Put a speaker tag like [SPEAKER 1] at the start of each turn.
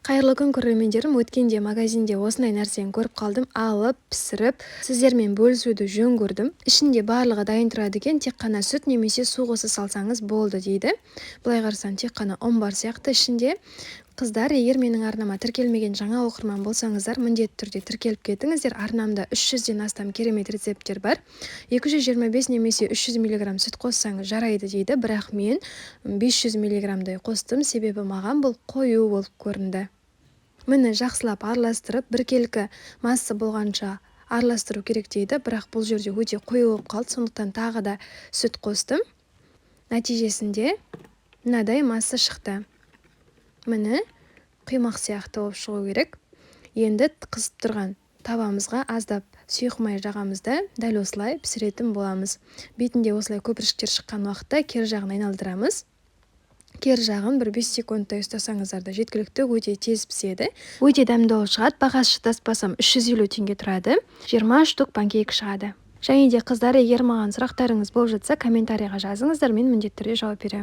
[SPEAKER 1] Қайырлы күн көрермендерім, өткенде магазинде осындай нәрсені көріп қалдым, алып, пісіріп, сіздермен бөлісуді жөн көрдім. Ішінде барлығы дайын тұрады екен, тек қана сүт немесе су қоса салсаңыз болды дейді. Былай қарасаң, тек қана ұн бар сияқты ішінде. Қыздар, егер менің арнама тіркелмеген жаңа оқырман болсаңыздар, міндетті түрде тіркеліп кетіңіздер. Арнамда 300-ден астам керемет рецепттер бар. 225 немесе 300 мг сүт қоссаңыз жарайды дейді, бірақ мен 500 мг-дай қостым, себебі маған бұл қою болып көрінді. Мені жақсылап араластырып, біркелкі масса болғанша араластыру керек дейді, бірақ бұл жерде өте қою болып қалды, сондықтан тағы да сүт қостым. Нәтижесінде мынадай масса шықты. Міне құймақ сияқты болып шығу керек. Енді қызып тұрған табамызға аздап сұйық май жағамызда дәл осылай пісіретін боламыз. Бетінде осылай көпіршіктер шыққан уақытта кері жағын айналдырамыз. Кері жағын бір 5 секундтай ұстасаңыздар да жеткілікті, өте тез піседі. Өте дәмді болып шығады. Бағасы шыдаспасам 350 теңге тұрады. 20 штук панкейк шығады. Және де қыздар, егер маған сұрақтарыңыз болып жатса, комментарийға жазыңыздар, мен міндетті түрде жауап беремін.